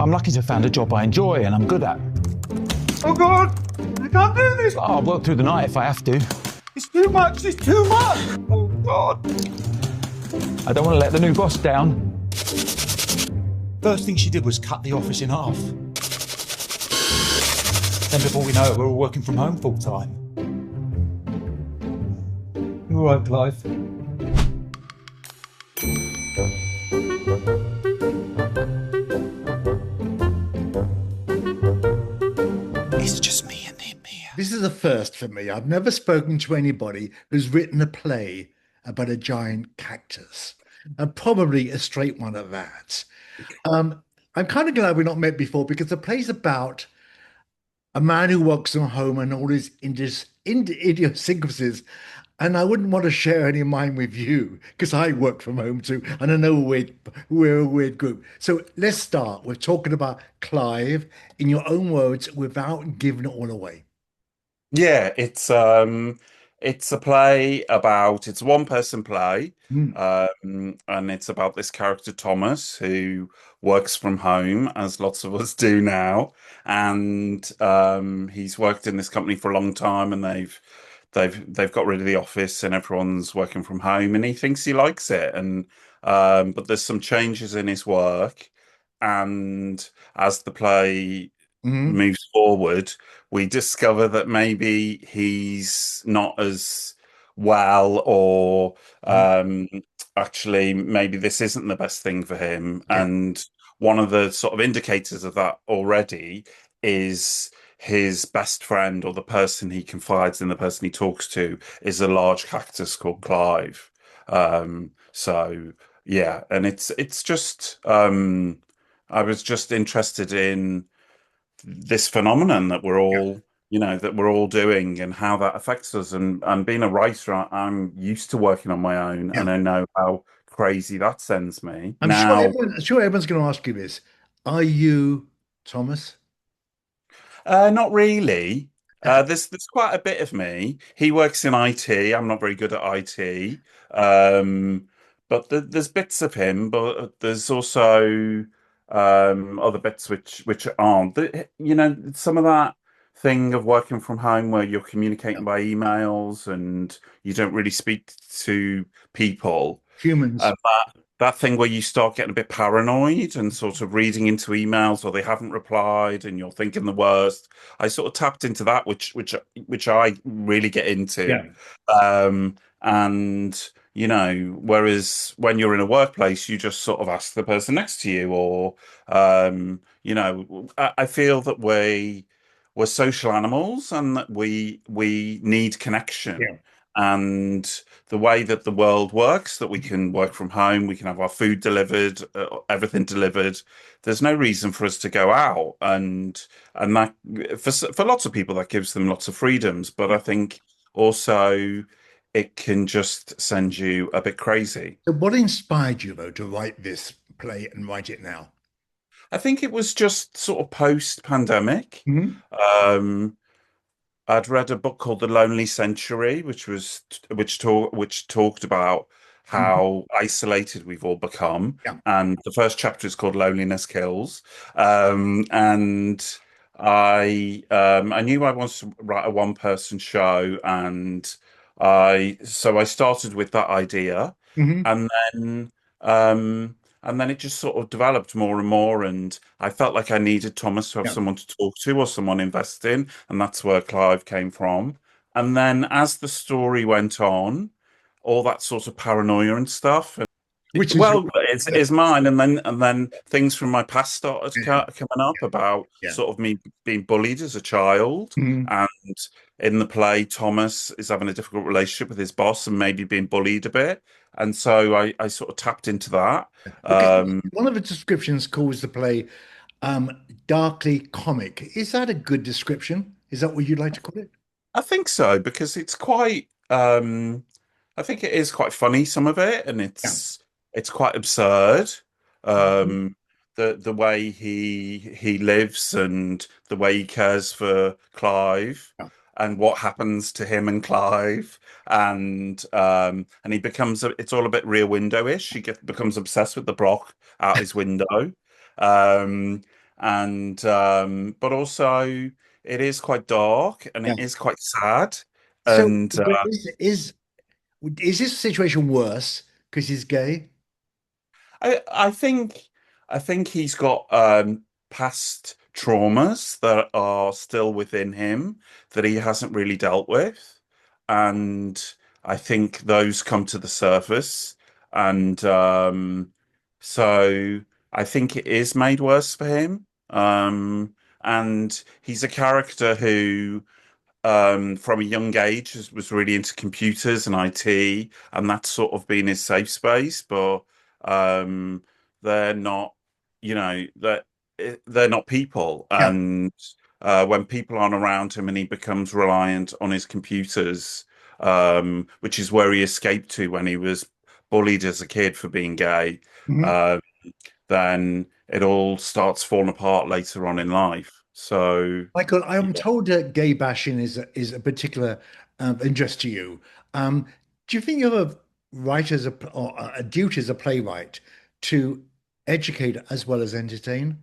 I'm lucky to have found a job I enjoy and I'm good at. Oh God, I can't do this. I'll work through the night if I have to. It's too much, it's too much. Oh God. I don't want to let the new boss down. First thing she did was cut the office in half. Then before we know it, we're all working from home full time. You all right, Clive? It's just me and him here. This is a first for me. I've never spoken to anybody who's written a play about a giant cactus, and probably a straight one at that. I'm kind of glad we've not met before because the play's about a man who works from home and all his idiosyncrasies. And I wouldn't want to share any of mine with you because I work from home too. And I know we're a weird group. So let's start with talking about Clive in your own words without giving it all away. Yeah, it's a play about it's a one person play, Mm. and it's about this character Thomas who works from home, as lots of us do now, and he's worked in this company for a long time, and they've got rid of the office, and everyone's working from home, and he thinks he likes it, and but there's some changes in his work, and as the play Mm. moves forward, we discover that maybe he's not as well, or Mm. actually, maybe this isn't the best thing for him. Yeah. And one of the sort of indicators of that already is his best friend, or the person he confides in, the person he talks to, is a large cactus called Clive. So yeah, and it's just I was just interested in this phenomenon that we're Yeah. all, that we're all doing, and how that affects us. And being a writer, I'm used to working on my own, Yeah. and I know how crazy that sends me. I'm sure Now, everyone's going to ask you this. Are you Thomas? not really. There's quite a bit of me. He works in IT. I'm not very good at IT. But there's bits of him, but there's also other bits which aren't. Some of that thing of working from home where you're Yeah. communicating by emails and you don't really speak to people. Humans. That thing where you start getting a bit paranoid and sort of reading into emails, or they haven't replied and you're thinking the worst. I sort of tapped into that, which I really get Yeah. into. And whereas when you're in a workplace, you just sort of ask the person next to you, or I feel that we're social animals, and that we need connection. Yeah. And the way that the world works, that we can work from home, we can have our food delivered, everything delivered. There's no reason for us to go out, and that for lots of people that gives them lots of freedoms. But I think also it can just send you a bit crazy. So what inspired you though to write this play and write it now? I think it was just sort of post-pandemic. Hmm. Um, I'd read a book called The Lonely Century, which talked about how isolated we've all become. Yeah. And the first chapter is called Loneliness Kills. And I knew I wanted to write a one person show, and I started with that idea, Hmm. and then um and then it just sort of developed more and more, and I felt like I needed Thomas to have Yeah. someone to talk to, or someone invest in, and that's where Clive came from. And then as the story went on, all that sort of paranoia and stuff, Which is well, it's mine, and then things from my past started yeah. coming up about Yeah. sort of me being bullied as a child, Mhm. and in the play, Thomas is having a difficult relationship with his boss and maybe being bullied a bit, and so I sort of tapped into that. Because Um, one of the descriptions calls the play um, darkly comic. Is that a good description? Is that what you'd like to call it? I think so, because it's quite. I think it is quite funny, some of it, and Yeah. it's quite absurd. Mhm. Um, the way he lives, and the way he cares for Clive, Yeah. and what happens to him and Clive, and he becomes it's all a bit Rear Window-ish. Becomes obsessed with the block out his window. Um, and but also it is quite dark and Yeah. it is quite sad. So, And but is this situation worse because he's gay? I think he's got past traumas that are still within him that he hasn't really dealt with, and I think those come to the surface, and so I think it is made worse for him. And he's a character who from a young age was really into computers and IT, and that's sort of been his safe space. But um, they're not, they're not people, Yeah. and when people aren't around him, and he becomes reliant on his computers, which is where he escaped to when he was bullied as a kid for being gay. Mhm. Uh, then it all starts falling apart later on in life. So. Michael, I am told that gay bashing is a particular interest to you. Um, do you think you have a right as or a duty as a playwright to educate as well as entertain?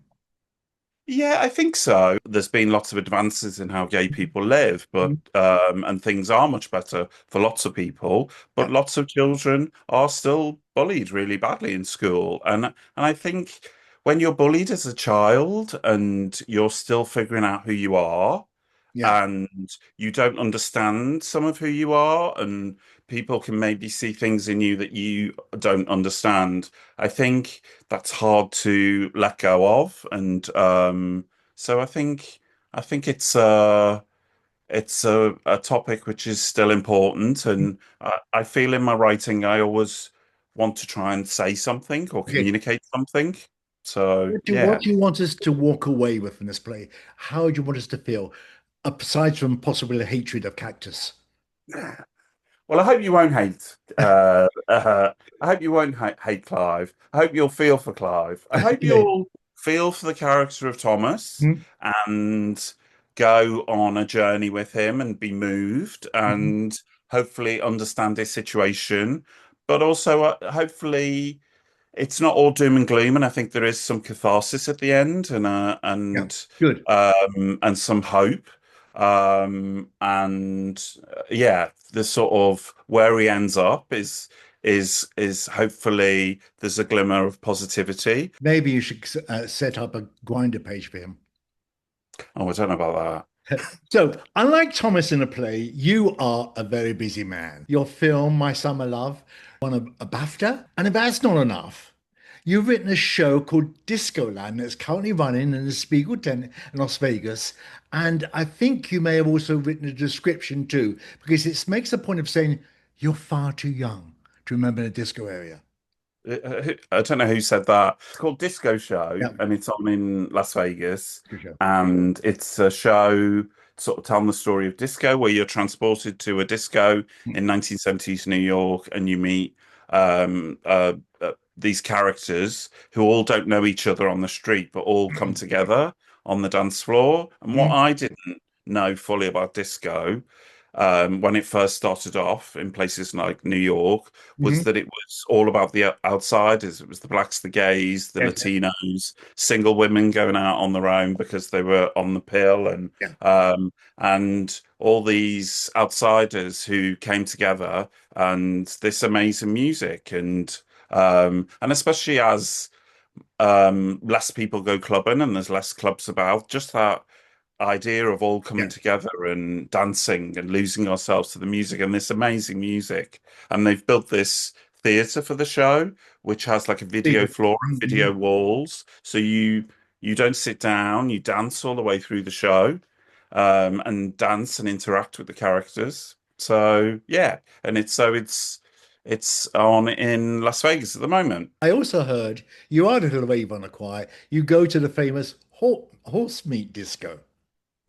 Yeah, I think so. There's been lots of advances in how gay people live, but Mhm. and things are much better for lots of people, Yeah. but lots of children are still bullied really badly in school. And I think when you're bullied as a child and you're still figuring out who you are, Yeah. and you don't understand some of who you are, and people can maybe see things in you that you don't understand. I think that's hard to let go of, and so I think it's a topic which is still important, and I feel in my writing I always want to try and say something or Okay. communicate something. So What yeah. do you want us to walk away with in this play? How do you want us to feel, aside from possibly the hatred of cactus? Well, I hope you won't hate. I hope you won't hate Clive. I hope you'll feel for Clive. I hope Yeah. you'll feel for the character of Thomas Mhm. and go on a journey with him and be moved Mhm. and hopefully understand his situation. But also, hopefully, it's not all doom and gloom, and I think there is some catharsis at the end, and Yeah. Good. and some hope, and yeah, the sort of where he ends up is hopefully there's a glimmer of positivity. Maybe you should set up a grinder page for him. Oh, I don't know about So, unlike Thomas in a play, you are a very busy man. Your film, My Summer Love, won a BAFTA. And if that's not enough, you've written a show called Disco Land that's currently running in the Spiegel Tent in Las Vegas. And I think you may have also written a description too, because it makes a point of saying you're far too young to remember the disco area. I don't know who said that. It's called Disco Show, Yeah, and it's on in Las Vegas. good show. And it's a show sort of telling the story of disco, where you're transported to a disco in 1970s New York, and you meet these characters who all don't know each other on the street, but all come together on the dance floor. And what Mhm. I didn't know fully about disco, when it first started off in places like New York, was Mhm. that it was all about the outsiders. It was the blacks, the gays, the Yeah, Latinos, single women going out on their own because they were on the pill, yeah, and all these outsiders who came together, and this amazing music, and especially as less people go clubbing and there's less clubs about, just that idea of all yeah. coming together and dancing and losing ourselves to the music and this amazing music. And they've built this theater for the show, which has like a video Big. floor and Mhm. video walls. So you don't sit down, you dance all the way through the show, and dance and interact with the characters. So yeah, and it's on in Las Vegas at the moment. I also heard you are a little rave on the quiet. You go to the famous horse meat disco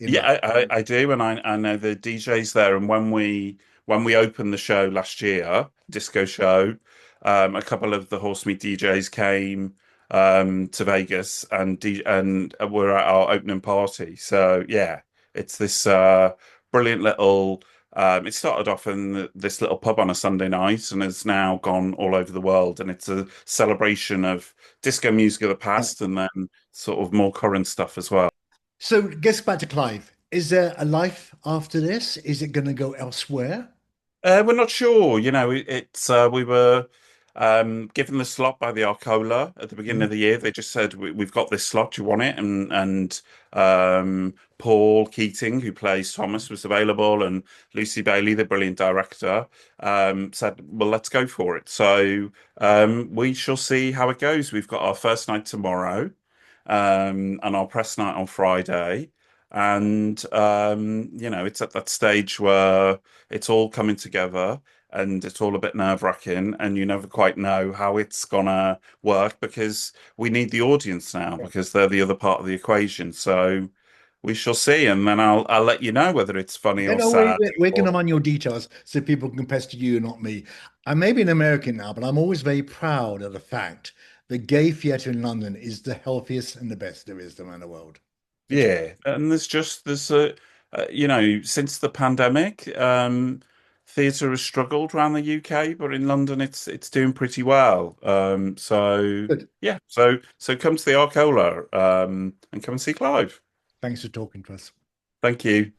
in Yeah, London. I do, and I know the DJs there. And when we opened the show last year, disco show, a couple of the Horse Meat DJs came to Vegas and were at our opening party. So yeah, it's this brilliant little It started off in this little pub on a Sunday night and has now gone all over the world. And it's a celebration of disco music of the past and then sort of more current stuff as well. So, gets back to Clive. Is there a life after this? Is it going to go elsewhere? We're not sure. It's we were given the slot by the Arcola at the beginning of the year. They just said we've got this slot. Do you want it? And Paul Keating, who plays Thomas, was available, and Lucy Bailey, the brilliant director, said, "Well, let's go for it." So we shall see how it goes. We've got our first night tomorrow, and our press night on Friday. And it's at that stage where it's all coming together and it's all a bit nerve-wracking, and you never quite know how it's gonna work because we need the audience now because they're the other part of the equation. So we shall see, and then I'll let you know whether it's funny You or know, sad. we're going to mind your details so people can pester you, not me. I may be an American now, but I'm always very proud of the fact that gay theatre in London is the healthiest and the best there is around the world. It's Yeah, and there's a since the pandemic, theatre has struggled around the UK, but in London it's doing pretty well. So good. yeah, so come to the Arcola, and come and see Clive. Thanks for talking to us. Thank you.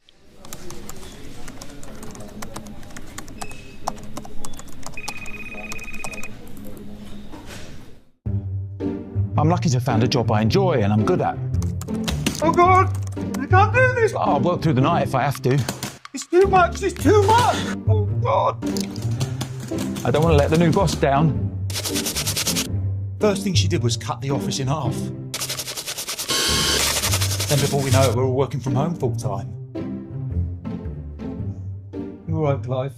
I'm lucky to have found a job I enjoy and I'm good at. Oh God, I can't do this. I'll work through the night if I have to. It's too much. It's too much. Oh God. I don't want to let the new boss down. First thing she did was cut the office in half. Then before we know it, we're all working from home full time. You all right, Clive?